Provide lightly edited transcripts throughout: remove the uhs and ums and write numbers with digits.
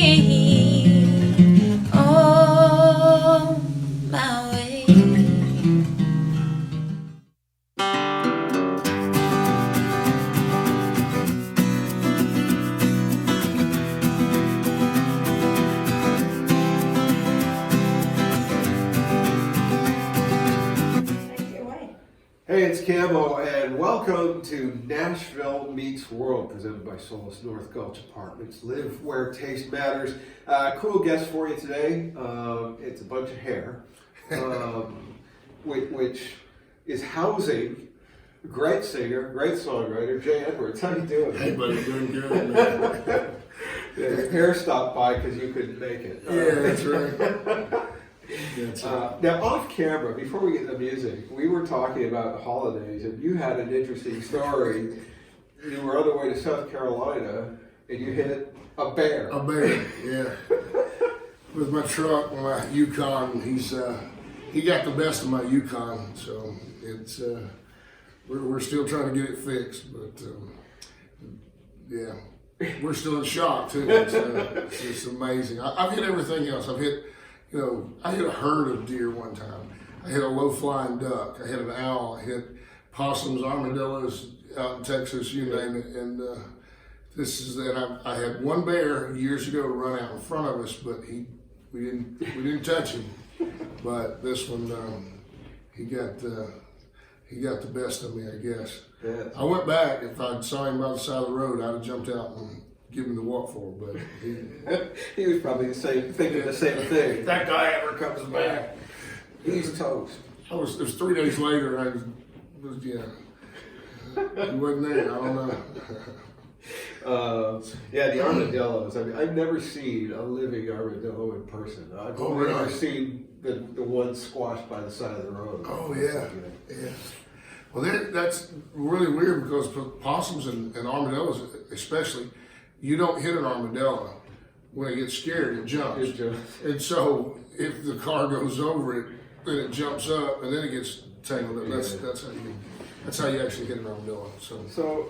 on my way. Hey, it's Camo, and welcome to Nashville Meets World, presented by North Gulch Apartments. Live where taste matters. Cool guest for you today. It's a bunch of hair, which is housing a great singer, great songwriter, Jay Edwards. How you doing? Hey, buddy, doing good, man. Yeah, your hair stopped by because you couldn't make it. Yeah, that's right. That's right. Now, off camera, before we get to the music, we were talking about the holidays, and you had an interesting story. You were on the way to South Carolina, and you hit a bear. A bear, yeah. With my truck, my Yukon, he got the best of my Yukon, so it's we're still trying to get it fixed, but yeah, we're still in shock too. It's just amazing. I've hit everything else. I've hit. I hit a herd of deer one time. I hit a low-flying duck. I hit an owl. I hit possums, armadillos out in Texas, you name it. And I had one bear years ago run out in front of us, but we didn't touch him. But this one, he got the best of me, I guess. Yes. I went back. If I'd saw him by the side of the road, I'd have jumped out and give him the walk for, but he was probably thinking the same thing. If that guy ever comes back, He's toast. it was 3 days later, and he wasn't there. I don't know. Yeah, the armadillos. I mean, I've never seen a living armadillo in person. I've only ever seen the one squashed by the side of the road. Oh yeah, yeah. Well, that's really weird because possums and armadillos, especially, you don't hit an armadillo. When it gets scared, it jumps. And so if the car goes over it, then it jumps up and then it gets tangled up. That's how you actually hit an armadillo. So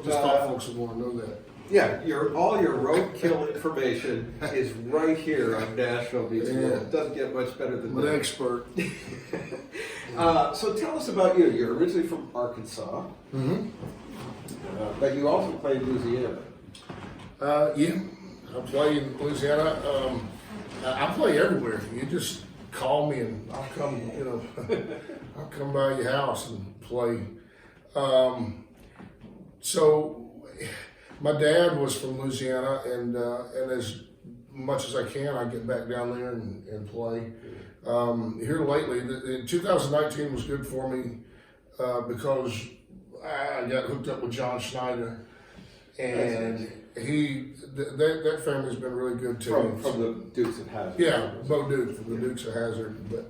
just thought folks would want to know that. Yeah, all your roadkill information is right here on Nashville Meets World. It doesn't get much better than I'm that. an expert. So tell us about you. You're originally from Arkansas, but you also played Louisiana. Yeah, I play in Louisiana. I play everywhere. You just call me and I'll come. I'll come by your house and play. So my dad was from Louisiana, and as much as I can, I get back down there and play. Here lately, 2019 was good for me because I got hooked up with John Schneider, and that family's been really good to me. From the Dukes of Hazzard. Yeah, Bo Duke from the Dukes of Hazzard. But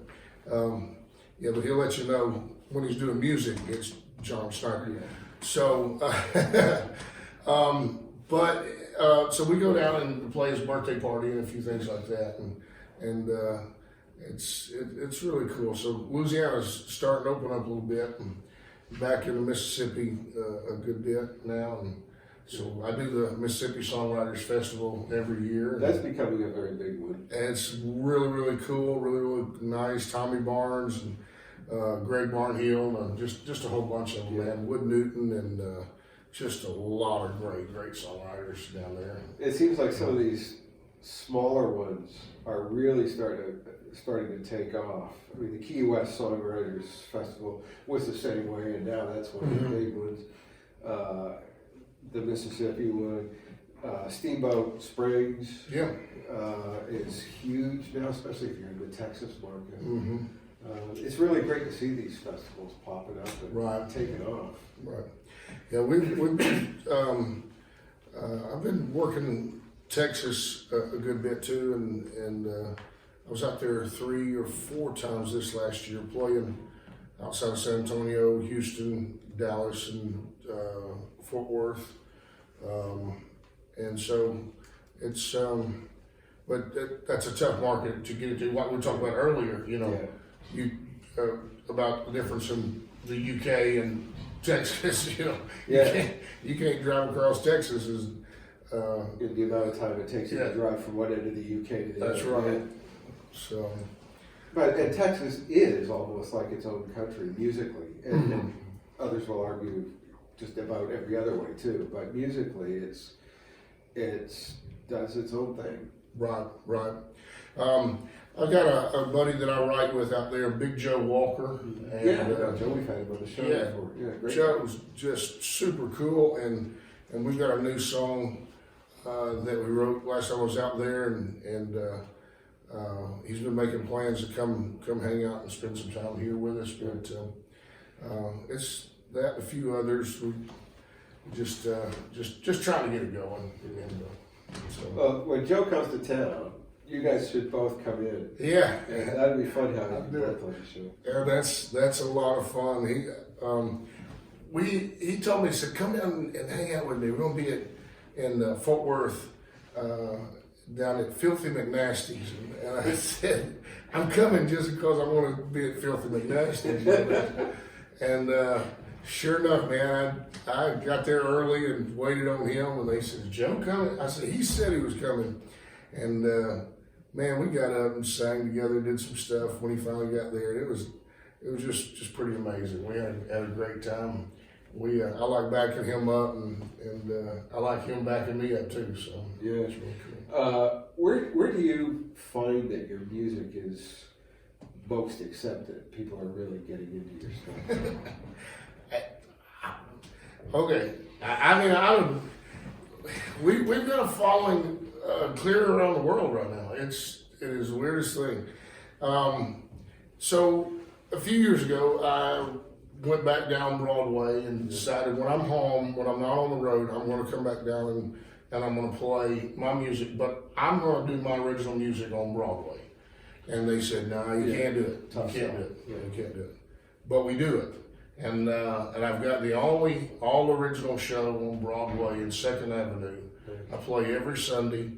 but he'll let you know when he's doing music, it's John Schneider. Yeah. So, so we go down and play his birthday party and a few things like that, and it's really cool. So Louisiana's starting to open up a little bit, and back in Mississippi a good bit now, and so I do the Mississippi Songwriters Festival every year. That's becoming a very big one. And it's really, really cool, really, really nice. Tommy Barnes and Greg Barnhill, and just a whole bunch of them, man. Wood Newton, and just a lot of great songwriters down there. It seems like some of these smaller ones are really starting to take off. I mean, the Key West Songwriters Festival was the same way, and now that's one of the big ones. The Mississippi one, Steamboat Springs, is huge now, especially if you're in the Texas market. It's really great to see these festivals popping up and taking off. Right. Yeah, we've been, I've been working in Texas a good bit too, and I was out there 3 or 4 times this last year playing outside of San Antonio, Houston, Dallas, and Fort Worth. And so it's, but that's a tough market to get into. What we talked about earlier, about the difference in the UK and Texas, you can't drive across Texas In the amount of time it takes you Yeah. to drive from one end of the UK to the other. That's right. end. So, And Texas is almost like its own country musically, and others will argue just about every other way too. But musically, it's does its own thing. right. I've got a buddy that I write with out there, Big Joe Walker. And, Joe, we've had him on the show yeah. before. Yeah, great. Joe's just super cool, and we've got a new song that we wrote last time I was out there, and he's been making plans to come hang out and spend some time here with us. But it's that and a few others. We just trying to get it going. Well, when Joe comes to town, you guys should both come in. Yeah, Yeah, that'd be fun having I'll you do both it. on the show. yeah, that's a lot of fun. He told me, he said, come down and hang out with me. We're gonna be in Fort Worth, down at Filthy McNasty's, and I said, I'm coming just because I want to be at Filthy McNasty's. And sure enough, man, I got there early and waited on him, and they said, "Is Joe coming?" I said, he said he was coming, and man, we got up and sang together, did some stuff when he finally got there. It was just pretty amazing. We had a great time. I like backing him up, and I like him backing me up too. So Yeah. it's really cool. Where do you find that your music is most accepted? People are really getting into your stuff. Okay, we've got a following clear around the world right now. It is the weirdest thing. So a few years ago, I went back down Broadway and decided when I'm home, when I'm not on the road, I'm going to come back down and I'm going to play my music, but I'm going to do my original music on Broadway. And they said, "No, you can't do it. Tough You can't sell. do it. You can't do it." But we do it. And I've got the only all original show on Broadway in Second Avenue. I play every Sunday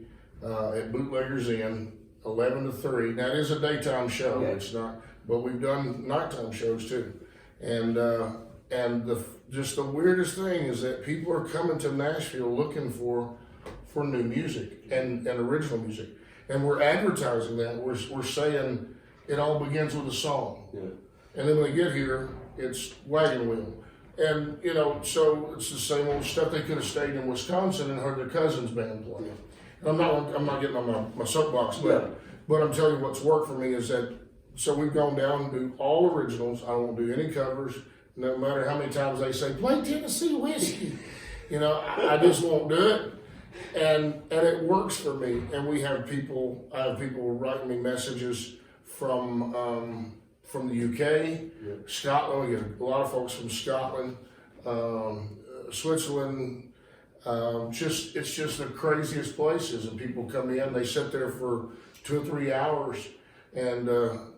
at Bootleggers Inn, 11 to 3. That is a daytime show. Yeah. It's not, but we've done nighttime shows too. And just the weirdest thing is that people are coming to Nashville looking for new music and original music, and we're advertising that. We're saying it all begins with a song. Yeah. And then when they get here, it's wagon wheel. And, so it's the same old stuff. They could have stayed in Wisconsin and heard their cousin's band play. And I'm not getting on my soapbox, but I'm telling you what's worked for me is that, so we've gone down and do all originals. I won't do any covers, no matter how many times they say, play Tennessee whiskey. I just won't do it. And it works for me. And I have people writing me messages from the UK, Scotland. We get a lot of folks from Scotland, Switzerland. It's just the craziest places, and people come in. They sit there for 2 or 3 hours, and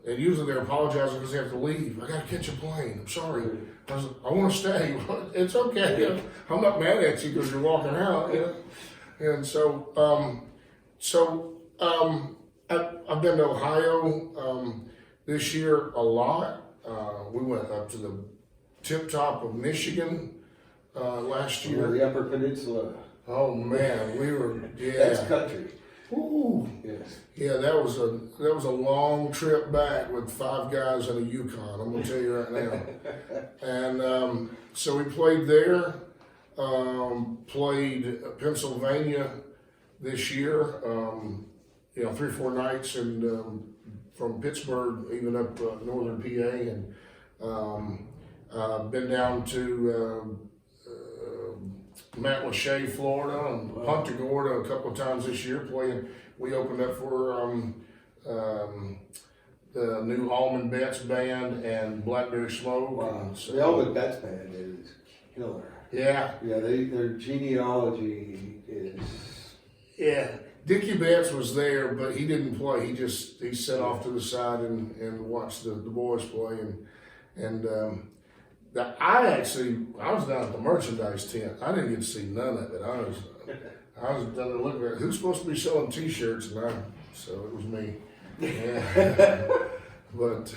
usually they're apologizing because they have to leave. I got to catch a plane. I'm sorry. I want to stay. It's okay. I'm not mad at you because you're walking out. And so I've been to Ohio. This year a lot. We went up to the tip top of Michigan last year. The Upper Peninsula. Oh man, we were That's country. Ooh. Yes. Yeah, that was a long trip back with 5 guys in a Yukon. I'm gonna tell you right now. And so we played there. Played Pennsylvania this year. 3 or 4 nights, and from Pittsburgh even up northern PA, and been down to Matlacha, Florida, and Punta Gorda a couple of times this year playing. We opened up for the new Allman Betts band and Blackberry Smoke. Wow. And so, The Allman Betts band is killer. Yeah. Yeah, their genealogy is. Yeah. Dickie Betts was there, but he didn't play. He sat off to the side and watched the boys play. And I was down at the merchandise tent. I didn't get to see none of it. I was down there looking at who's supposed to be selling T-shirts, so it was me. Yeah. but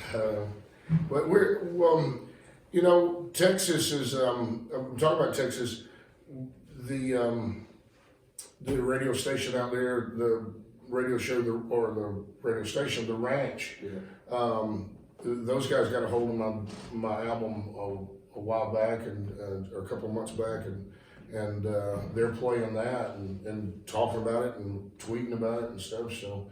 we're Texas is. I'm talking about Texas. the radio station out there, the radio show, or the radio station, The Ranch. Yeah. Those guys got a hold of my album a while back, or a couple of months back, and they're playing that and talking about it and tweeting about it and stuff. So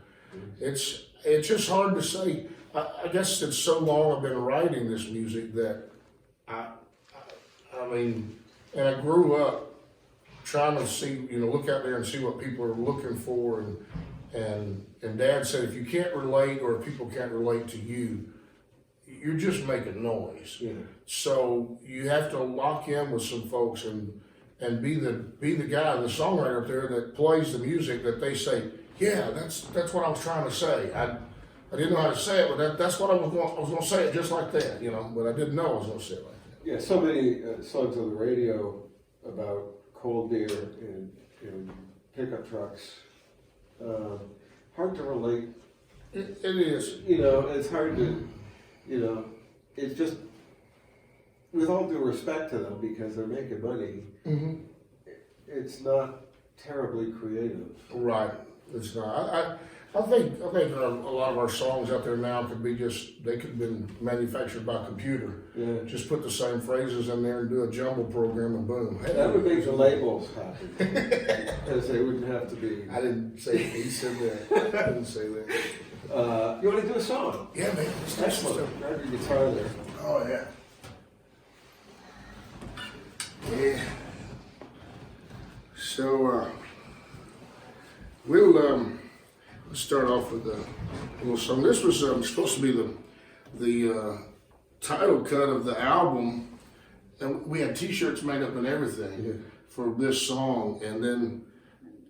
it's just hard to say. I guess it's so long I've been writing this music that I mean, and I grew up trying to see, look out there and see what people are looking for, and Dad said, if you can't relate, or if people can't relate to you, you're just making noise. Yeah. So you have to lock in with some folks and be the guy, the songwriter up there that plays the music that they say, yeah, that's what I was trying to say. I didn't know how to say it, but that's what I was going to say it just like that, but I didn't know I was going to say it like that. Yeah, so many songs on the radio about cold beer and pickup trucks. Hard to relate. It is. It's hard to, it's just, with all due respect to them, because they're making money, it's not terribly creative. Right. It's not. I think a lot of our songs out there now could have been manufactured by computer. Yeah. Just put the same phrases in there and do a jumble program and boom. Hey, that would make the labels happy, because they wouldn't have to be. I didn't say he said that. I didn't say that. You want to do a song? Yeah, man. Excellent. Grab your guitar there. Oh yeah. Yeah. So we'll start off with a little song. This was supposed to be the title cut of the album, and we had T-shirts made up and everything for this song. And then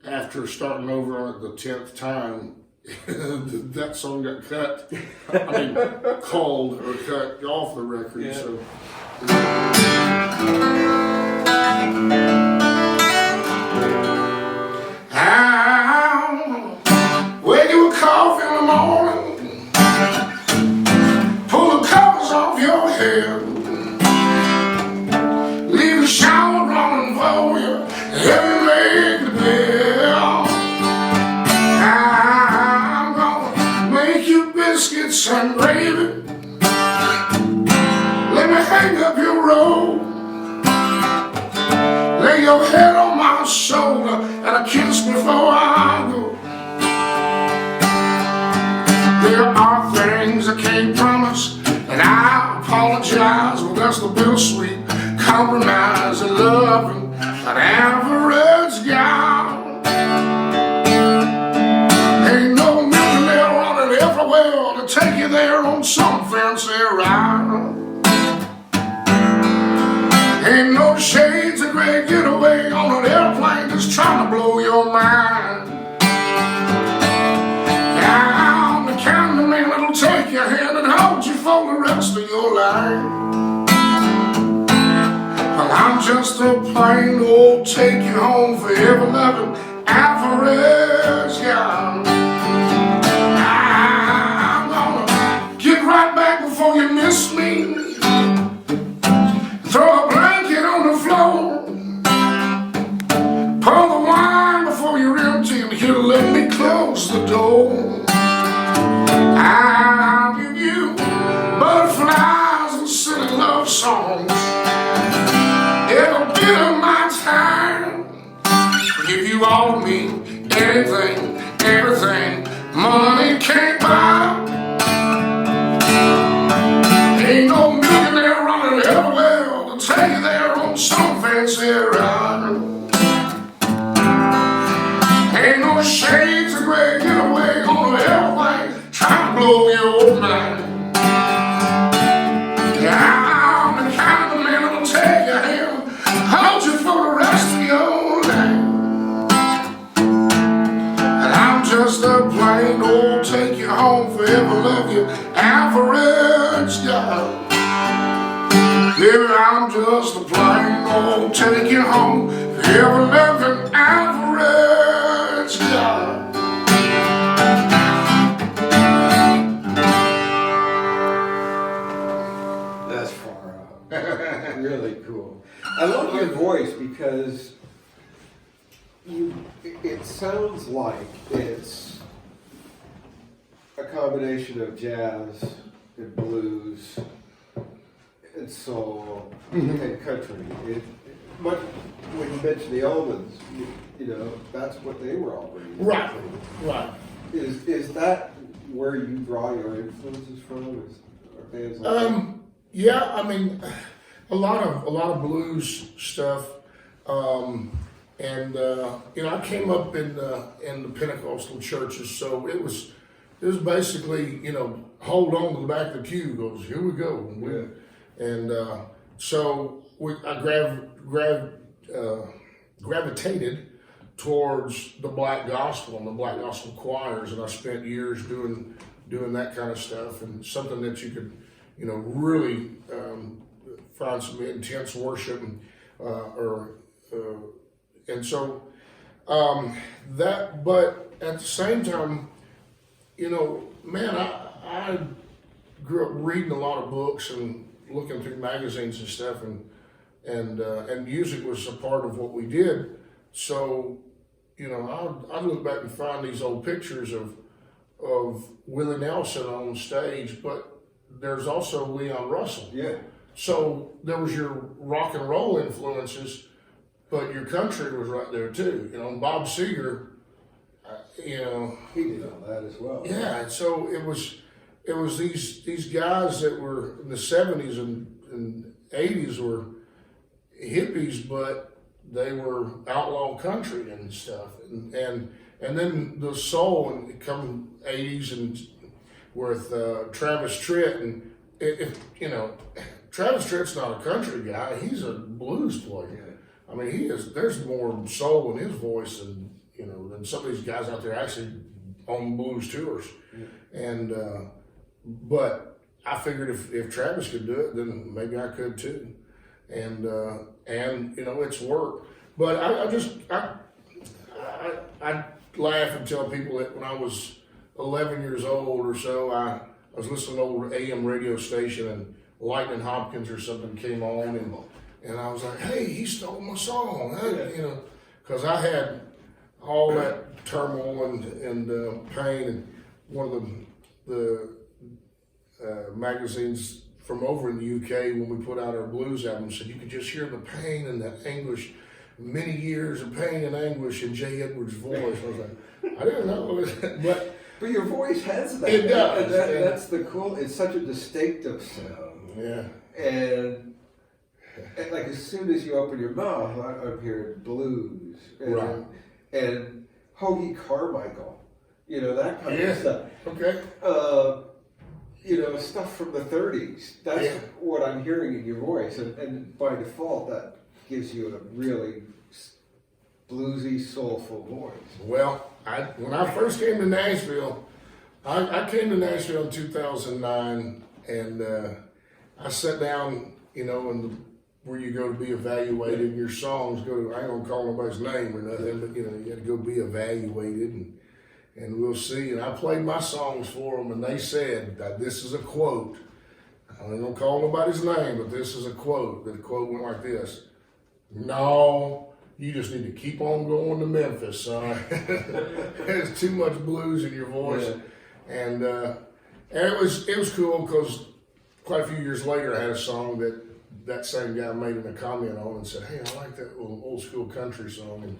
after starting over on it the 10th time, that song got cut. I mean, called or cut off the record. Yeah. So. When you wake up in the morning, pull the covers off your head, leave the shower running for you, and make the bed. I'm gonna make you biscuits and gravy. Let me hang up your robe, lay your head on my shoulder, and a kiss before I go. There are things I can't promise, and I apologize, but that's the bittersweet compromise of loving an average guy. Ain't no millionaire running everywhere to take you there on some fancy ride. Ain't no shades of gray getaway on an airplane just trying to blow your mind. I'm the kind of man that'll take your hand and hold you for the rest of your life. Well, I'm just a plain old take you home forever loving average guy. I'm gonna get right back before you miss me. Throw a blanket on the floor, pour the wine before you're empty, and he'll let me close the door. I'll give you butterflies and silly love songs, every bit of my time. I'll give you all of me, anything, everything money can't buy. Ain't no millionaire running everywhere to take you there on some fancy ride. Ain't no shades of gray getaway on an airplane trying to blow your mind. Yeah, I'm the kind of man that'll take your hand, hold you for the rest of your life. And I'm just a plain old take you home forever love you average guy. Baby, I'm just a plain old take you home forever loving average guy. That's far out. Really cool. I love your voice because it sounds like it's a combination of jazz and blues and soul and country. Much when you mention the Allmans, you know, that's what they were all bringing. Right, right. Is that where you draw your influences from? Are bands like that? Yeah, I mean, a lot of blues stuff, and you know, I came up in the Pentecostal churches, so it was basically, you know, hold on to the back of the pew, goes, here we go, and so I gravitated towards the black gospel and the black gospel choirs, and I spent years doing that kind of stuff, and something that you could, you know, really find some intense worship, and so that. But at the same time, you know, man, I grew up reading a lot of books and looking through magazines and stuff, and music was a part of what we did. So, you know, I'd look back and find these old pictures of Willie Nelson on stage, but there's also Leon Russell. Yeah. So there was your rock and roll influences, but your country was right there too. You know, Bob Seger, you know, He did all that as well. yeah. And so it was these guys that were in the 70s and 80s were hippies, but they were outlaw country and stuff, and then the soul and come 80s and with Travis Tritt, and if you know, Travis Tritt's not a country guy, he's a blues player. Yeah. I mean, there's more soul in his voice than, you know, than some of these guys out there actually on blues tours. Yeah. And but I figured if Travis could do it, then maybe I could too. And you know, it's work. But I laugh and tell people that when I was 11 years old or so, I was listening to an old AM radio station, and Lightning Hopkins or something came on, and I was like, hey, he stole my song, you know, because I had all that turmoil and pain. And one of the magazines from over in the UK, when we put out our blues album, said you could just hear the pain and the anguish, many years of pain and anguish in Jay Edwards' voice. I was like, I didn't know, But your voice has that. It does. That's the cool. It's such a distinctive sound. Yeah. And like as soon as you open your mouth, I'm hearing blues. And, Right. And Hoagie Carmichael, you know, that kind of stuff. Okay. You know, stuff from the 30s. That's what I'm hearing in your voice. And by default, that gives you a really bluesy, soulful voice. Well, when I first came to Nashville, I came to Nashville in 2009, and I sat down, you know, where you go to be evaluated. Your songs I ain't gonna call nobody's name or nothing, but you know, you got to go be evaluated, and we'll see. And I played my songs for them, and they said that this is a quote. I ain't gonna call nobody's name, but this is a quote. The quote went like this: "No, you just need to keep on going to Memphis, son. There's too much blues in your voice." Yeah. And it was cool because quite a few years later, I had a song that same guy made a comment on and said, "Hey, I like that old school country song." And,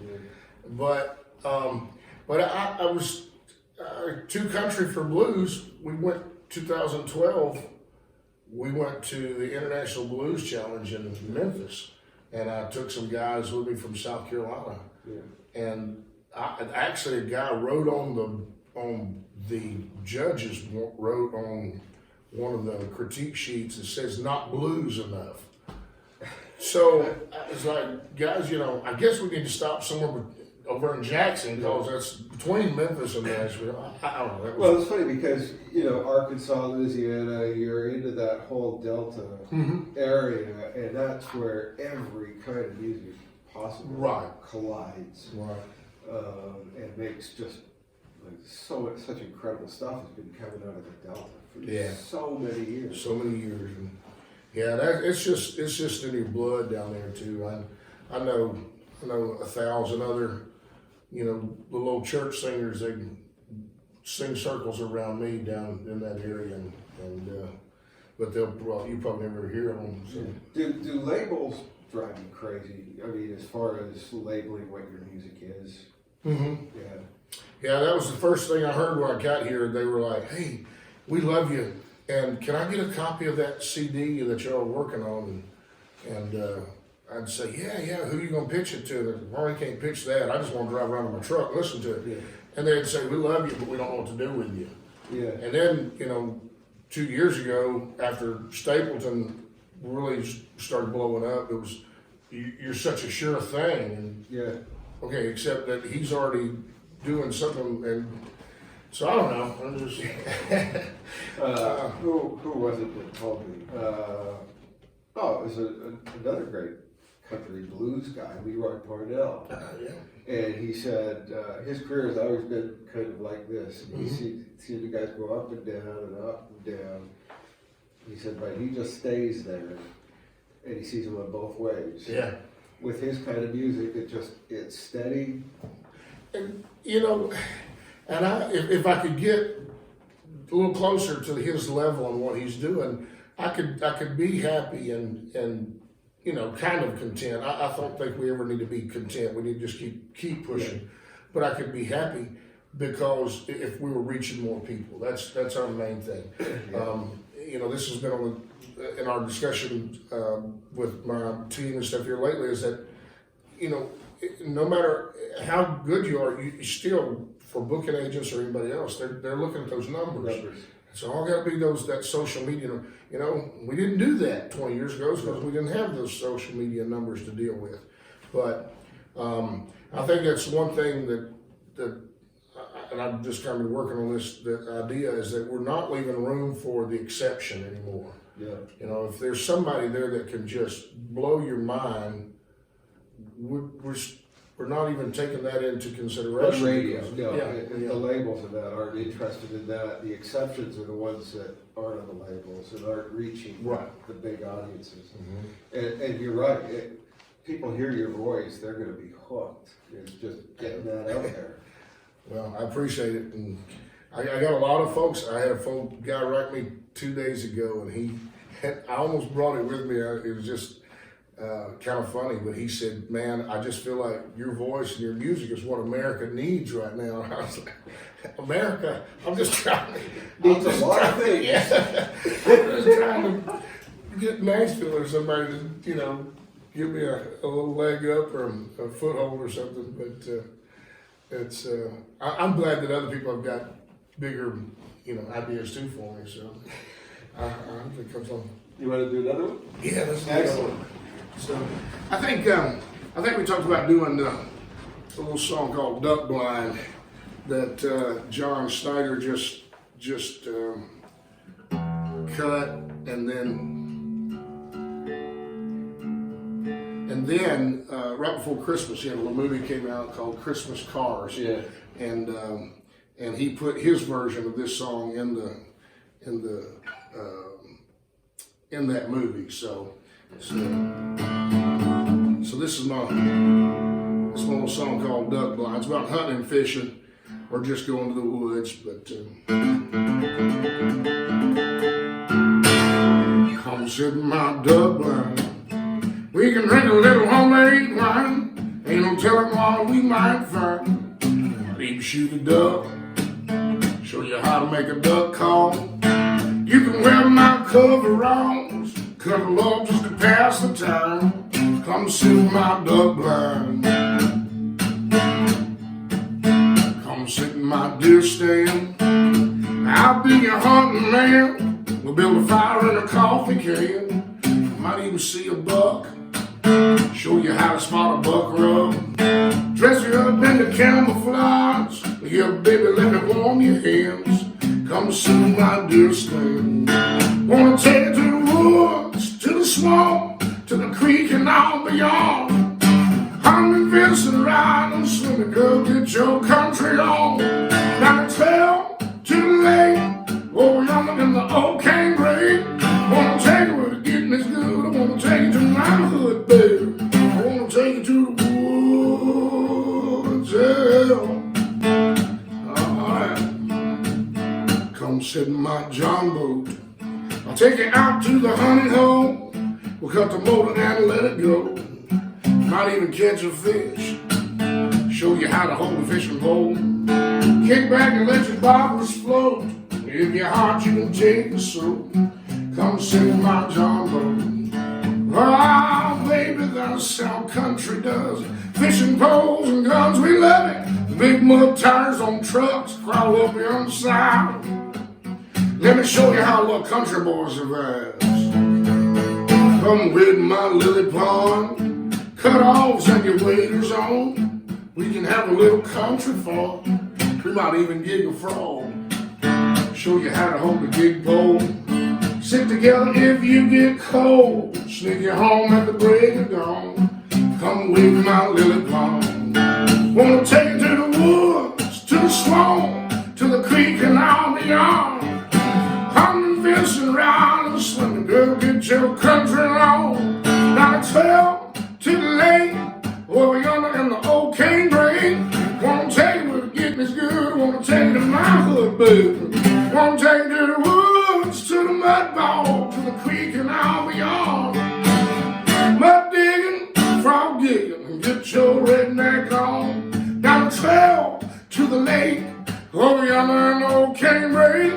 but I was too country for blues. We went 2012. We went to the International Blues Challenge in Memphis, and I took some guys with me from South Carolina. Yeah. And actually, a guy wrote on the judges wrote on one of the critique sheets that says "not blues enough." So it's like, guys, you know, I guess we need to stop somewhere over in Jackson, because that's between Memphis and Nashville. I don't know. Well, it's funny because, you know, Arkansas, Louisiana, you're into that whole Delta area, and that's where every kind of music possible collides. Right. And makes just like such incredible stuff has been coming out of the Delta for so many years. So many years. And yeah, it's just in your blood down there too. I know 1,000 other you know, the little church singers, they sing circles around me down in that area, but you probably never hear them. So. Do labels drive you crazy? I mean, as far as labeling what your music is. Mm-hmm. Yeah. Yeah, that was the first thing I heard when I got here. They were like, "Hey, we love you, and can I get a copy of that CD that y'all are working on?" And I'd say, "Yeah. Who you gonna pitch it to?" They're like, "Well, I can't pitch that. I just want to drive around in my truck and listen to it." Yeah. And they'd say, "We love you, but we don't know what to do with you." Yeah. And then, you know, 2 years ago, after Stapleton really started blowing up, it was, you're such a sure thing. And Yeah. okay, except that he's already doing something, and so I don't know. I'm just who was it that told me? It was another great country blues guy, Leroy Parnell. yeah. And he said his career has always been kind of like this. He seen the guys go up and down and up and down. He said, but he just stays there, and he sees them on both ways. Yeah. With his kind of music, it's steady. And you know, and if I could get a little closer to his level on what he's doing, I could be happy and you know, kind of content. I don't think we ever need to be content. We need to just keep pushing. Yeah. But I could be happy because if we were reaching more people, that's our main thing. Yeah. You know, this has been in our discussion with my team and stuff here lately, is that, you know, no matter how good you are, you still, for booking agents or anybody else, they're looking at those numbers. So all got to be that social media. You know, we didn't do that 20 years ago because we didn't have those social media numbers to deal with. But I think that's one thing that and I'm just kind of working on this. The idea is that we're not leaving room for the exception anymore. Yeah. You know, if there's somebody there that can just blow your mind, we're not even taking that into consideration. On radio, no. Yeah. The labels of that aren't interested in that. The exceptions are the ones that aren't on the labels and aren't reaching the big audiences. Mm-hmm. And you're right. People hear your voice, they're going to be hooked. It's just getting that out there. Well, I appreciate it, and I got a lot of folks. I had a guy write me 2 days ago, and I almost brought it with me. It was just kind of funny, but he said, "Man, I just feel like your voice and your music is what America needs right now." And I was like, "America, I'm just trying to needs a lot of things." Yeah, I'm just trying to get Nashville or somebody to, you know, give me a little leg up or a foothold or something." But it's I'm glad that other people have got bigger, you know, ideas too for me. So I hope it comes on. You want to do another one? Yeah, that's excellent. So I think we talked about doing a little song called "Duck Blind" that John Snyder just cut, and then right before Christmas, a little movie came out called Christmas Cars. Yeah. And he put his version of this song in that movie. So this is my little song called "Duck Blind." It's about hunting and fishing, or just going to the woods. But come sit in my duck blind. We can drink a little homemade wine. Ain't no telling what we might find. Maybe shoot a duck. Show you how to make a duck call. You can wear my coveralls. Cuddle up just to pass the time. Come sit in my duck blind. Come sit in my deer stand. I'll be your hunting man. We'll build a fire in a coffee can. Might even see a buck. Show you how to spot a buck rub. Dress you up in the camouflage. Yeah, baby, let me warm your hands. Come sit in my deer stand. Wanna take you to the woods, to the swamp, to the creek and all beyond. Hunting, fishing, riding, swimming, girl, get your country on. Down the trail to the lake, oh, yonder in the old cane break. Wanna take you where the getting is good. I wanna take you to my hood, baby. I wanna take you to the woods, yeah. sit in my John boat. I'll take you out to the honey hole. We'll cut the motor and let it go. Might even catch a fish. Show you how to hold a fishing pole. Kick back and let your bobbers float. If you're hot, you can take the soap. Come sit in my John boat. Oh, baby, that's how country does. Fishing poles and guns, we love it. Big mud tires on trucks, crawl up your underside. Let me show you how little country boys survive. Come with my lily pond, cut-offs and your waders on. We can have a little country fun. We might even gig a frog. Show you how to hold a gig pole. Sit together if you get cold. Sneak you home at the break of dawn. Come with my lily pond. Wanna take you to the woods, to the swamp, to the creek and all beyond. Come and fish and ride and swim. Girl, get your country on. Now it's 12 to the lake, over yonder in the old cane break. Wanna take you where the getting is good. Wanna take you to my hood, baby. Wanna take you to the woods, to the mud ball, to the creek and all beyond. Mud digging, frog digging, and get your redneck on. Down the trail to the lake, over yonder in the old cane break.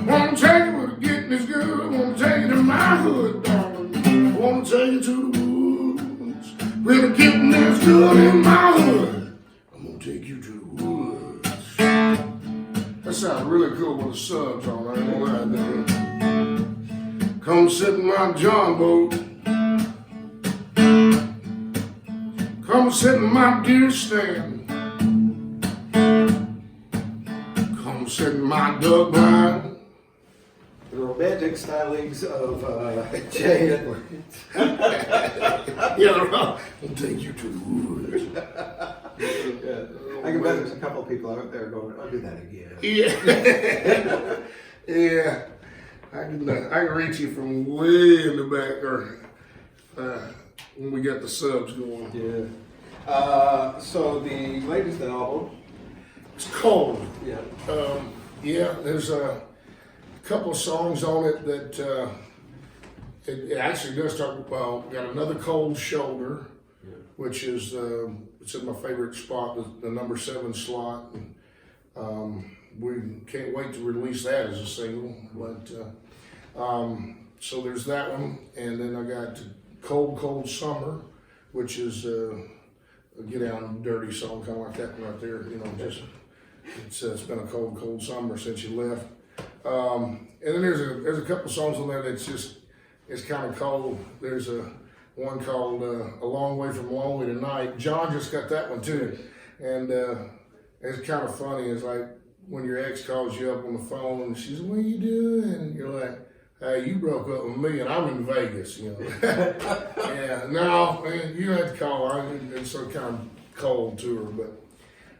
Wanna take you where the getting is good. Wanna take you to my hood, darling. Wanna take you to the woods, where the getting is good in my hood. I'm gonna take you to the woods. That sounds really cool with the subs on. I ain't gonna lie to you. Come sit in my John boat. Come sit in my deer stand. Come sit in my duck blind. The romantic stylings of Jay Edwards. Yeah, I'll take you to the woods. I can bet there's a couple of people out there going, I'll do that again. Yeah. Yeah. I can reach you from way in the back, or when we got the subs going. Yeah. So the latest album. It's cold. Yeah. Yeah, there's a couple of songs on it that it actually does talk about. Got Another Cold Shoulder, which is it's in my favorite spot, the number 7 slot. And, we can't wait to release that as a single. But so there's that one, and then I got Cold Cold Summer, which is a get down and dirty song, kind of like that one right there. You know, just it's been a cold, cold summer since you left. And then there's a couple songs on there that's just it's kind of cold. There's one called A Long Way From Lonely Tonight. John just got that one too, and it's kind of funny. It's like when your ex calls you up on the phone and she's, "What are you doing?" And you're like, "Hey, you broke up with me and I'm in Vegas," you know. Yeah, no, man, you had to call. It's so kind of cold to her, but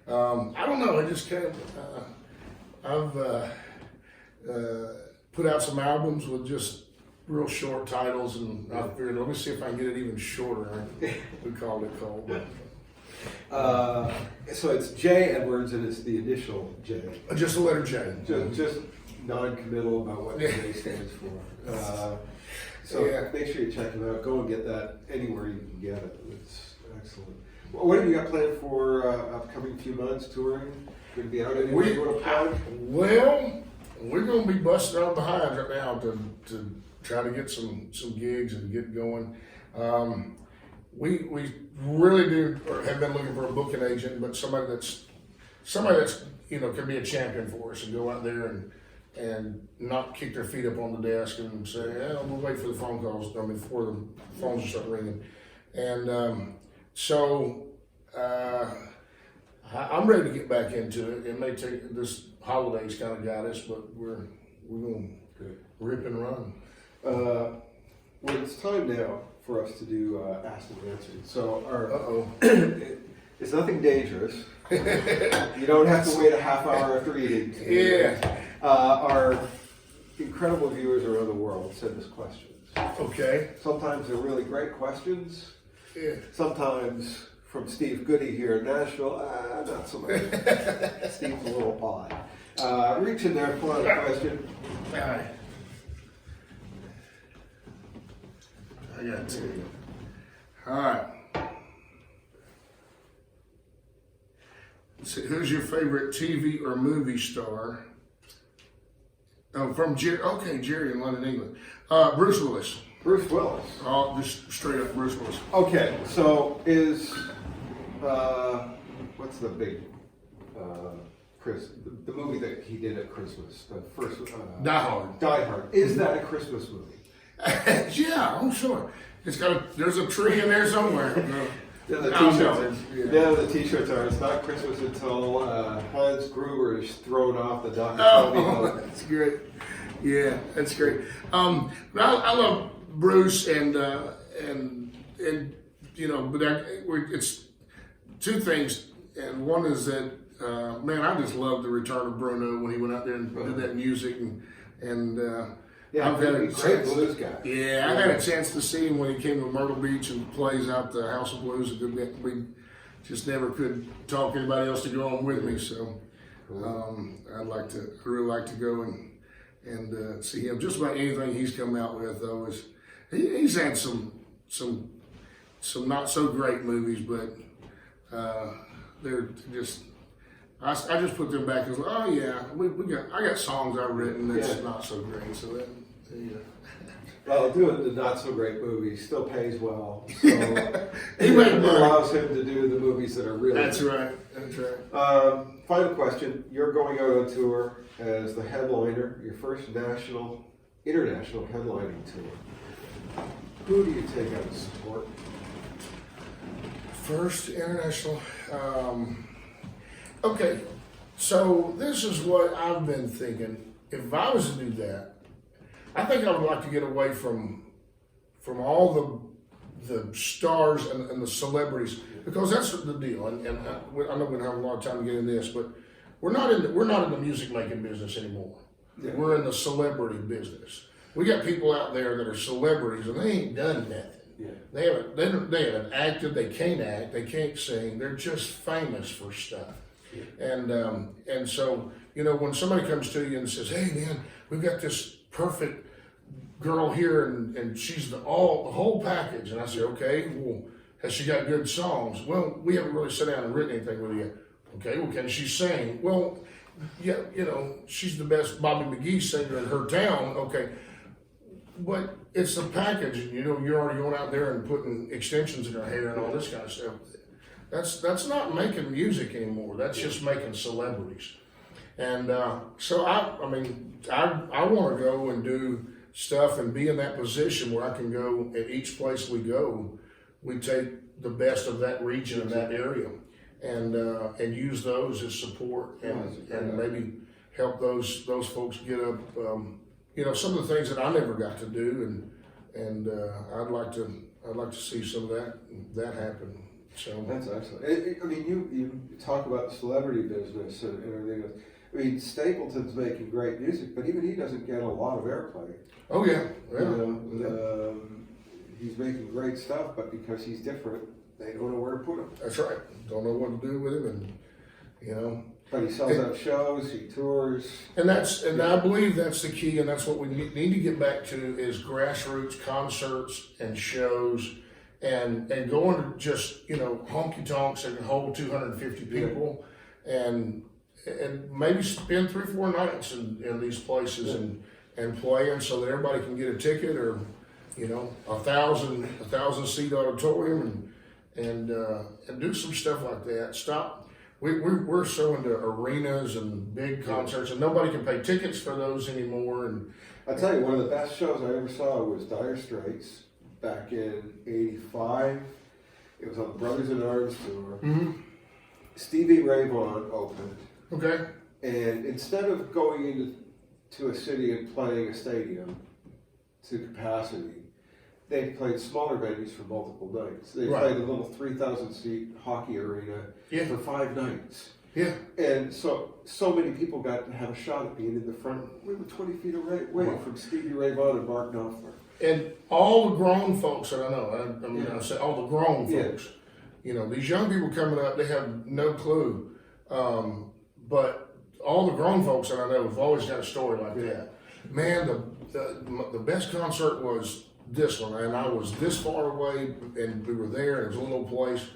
I don't know. I just kind of I've put out some albums with just real short titles, and I figured, let me see if I can get it even shorter. We called it Cold. So it's J Edwards, and it's the initial J. Just the letter J. Just non-committal about what J stands for. So yeah. Make sure you check them out. Go and get that anywhere you can get it. It's excellent. What have you got planned for upcoming few months touring? Going to be out anywhere you want to plug? Well, we're going to be busting out behind right now to try to get some gigs and get going. We really do or have been looking for a booking agent, but somebody that's can be a champion for us and go out there and not kick their feet up on the desk and say, "Yeah, we'll wait for the phone calls." Before the phones start ringing, and so I'm ready to get back into it. It may take this holidays kind of got us, but we're going to rip and run. Well, it's time now for us to do Asked and Answered. So it's nothing dangerous. You don't have to wait a half hour after eating. Yeah. Our incredible viewers around the world send us questions. Okay. Sometimes they're really great questions. Yeah. Sometimes from Steve Goody here in Nashville, not so much. Steve's a little odd. Reach in there, pull out a question. All right. I got two. All right. So who's your favorite TV or movie star? Oh, from Jerry. Okay, Jerry in London, England. Bruce Willis. Bruce Willis. Oh, just straight up Bruce Willis. Okay, so is what's the big the movie that he did at Christmas? The first Die Hard. Die Hard. Is that a Christmas movie? Yeah, I'm sure. There's a tree in there somewhere. Yeah, the I'll t-shirts. know. Yeah, the t-shirts are. It's not Christmas until Hans Gruber is thrown off the Dr. Oh, that's great. Yeah, that's great. I love Bruce and you know, but it's two things, and one is that man, I just love the return of Bruno when he went out there and did that music and yeah, I've had a great chance. blues guy. Yeah, I had a chance to see him when he came to Myrtle Beach and plays out the House of Blues. We just never could talk anybody else to go on with me, so I'd really like to go and see him. Just about anything he's come out with, though, he's had some not so great movies, but they're just. I just put them back as, oh yeah, I got songs I've written that's not so great, so that, yeah. Well, doing the not so great movies still pays well. So He it made money. allows him to do the movies that are really That's good. right. That's right. Final question. You're going out on tour as the headliner, your first international headlining tour. Who do you take out of support? First international. Okay, so this is what I've been thinking. If I was to do that, I think I would like to get away from all the stars and the celebrities, because that's the deal. And I know we don't have a lot of time to get into this, but we're not in the music making business anymore. Yeah. We're in the celebrity business. We got people out there that are celebrities and they ain't done nothing. Yeah. They haven't acted. They can't act. They can't sing. They're just famous for stuff. Yeah. And so, you know, when somebody comes to you and says, "Hey man, we've got this perfect girl here and she's the whole package," and I say, "Okay, well, has she got good songs?" "Well, we haven't really sat down and written anything with her yet." "Okay, well, can she sing?" "Well, yeah, you know, she's the best Bobby McGee singer in her town." "Okay, but it's the package, and you know, you're already going out there and putting extensions in her hair and all this kind of stuff. That's not making music anymore. That's just making celebrities." And so I want to go and do stuff and be in that position where I can go at each place we go, we take the best of that region and that area, and use those as support and maybe help those folks get up. You know, some of the things that I never got to do, and I'd like to see some of that happen. So That's excellent. I mean, you talk about the celebrity business and everything else. I mean, Stapleton's making great music, but even he doesn't get a lot of airplay. oh yeah, You know, he's making great stuff, but because he's different, they don't know where to put him. that's right. Don't know what to do with him, and you know. But he sells out shows, he tours. And I believe that's the key, and that's what we need to get back to is grassroots concerts and shows, and going to just, you know, honky tonks that can hold 250 people, and maybe spend 3-4 nights in these places and playing so that everybody can get a ticket, or you know, a thousand seat auditorium, and do some stuff like that. Stop. We're so into arenas and big concerts, and nobody can pay tickets for those anymore. And I'll tell you, one of the best shows I ever saw was Dire Straits back in '85. It was on the Brothers in Arms tour. mm-hmm. Stevie Ray Vaughan opened, Okay. and instead of going into a city and playing a stadium to capacity, they played smaller venues for multiple nights. They Right. played a little 3,000 seat hockey arena Yeah. for 5 nights. Yeah. And so many people got to have a shot at being in the front. We were 20 feet away Right. from Stevie Ray Vaughan and Mark Knopfler. And all the grown folks that I know, I say all the grown Yeah. folks, you know, these young people coming up, they have no clue. But all the grown folks that I know have always got a story like that. Man, the best concert was this one, and I was this far away, and we were there. And it was a little place,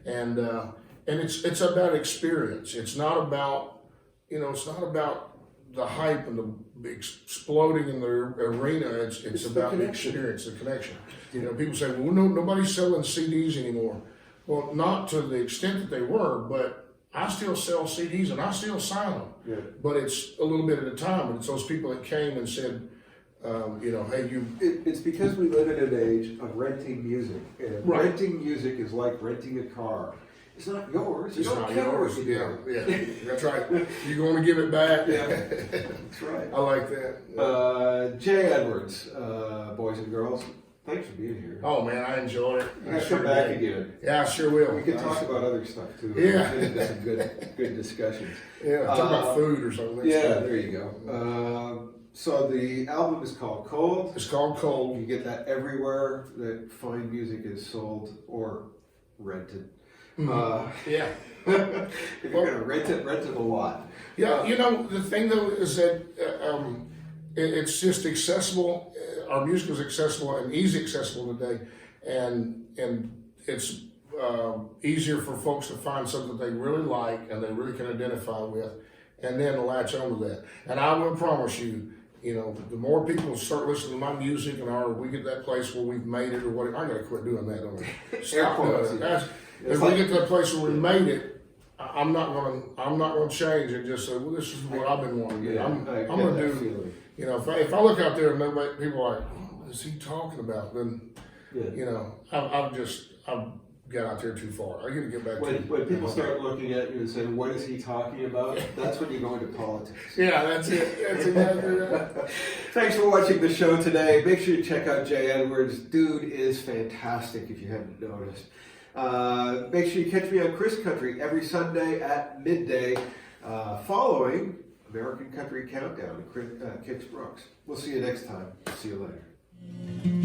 and it's about experience. It's not about, it's not about the hype and the exploding in the arena. It's about the experience, the connection. People say, well, nobody's selling CDs anymore. Well, not to the extent that they were, but I still sell CDs and I still sign them. Yeah. But it's a little bit at a time, and it's those people that came and said, hey, you. It's because we live in an age of renting music, and Right. renting music is like renting a car. It's not yours. You It's don't not care yours. what you Yeah, do. yeah, that's right. You're going to give it back. Yeah, that's right. I like that. Jay Edwards, boys and girls, thanks for being here. Oh man, I enjoyed it. You gotta come back again. Yeah, I sure will. We can talk about other stuff too. Yeah. Get into some good discussions. Yeah, talk about food or something. Yeah, there you go. So the album is called Cold. It's called You Cold. can get that everywhere that fine music is sold or rented. Yeah. If you're gonna rent it a lot. Yeah, the thing though is that it's just accessible. Our music is accessible and easy accessible today, and it's easier for folks to find something they really like and they really can identify with, and then latch onto that. And I will promise you, the more people start listening to my music and we get that place where we've made it or whatever, I gotta quit doing that. Don't I? Stop doing it. If we get to that place where we made it, I'm not gonna change and just say, well, this is what I've been wanting to do. Yeah, I'm I gonna get that do. feeling. If I look out there and nobody, people are like, what is he talking about? Then, Yeah. I've got out there too far. I got to get back When to people start looking at you and saying, "What is he talking about?" That's when you go into politics. Yeah, that's it. That's exactly right. Thanks for watching the show today. Make sure you check out Jay Edwards. Dude is fantastic if you haven't noticed. Make sure you catch me on Chris Country every Sunday at midday, following American Country Countdown, Kix Brooks. We'll see you next time. See you later.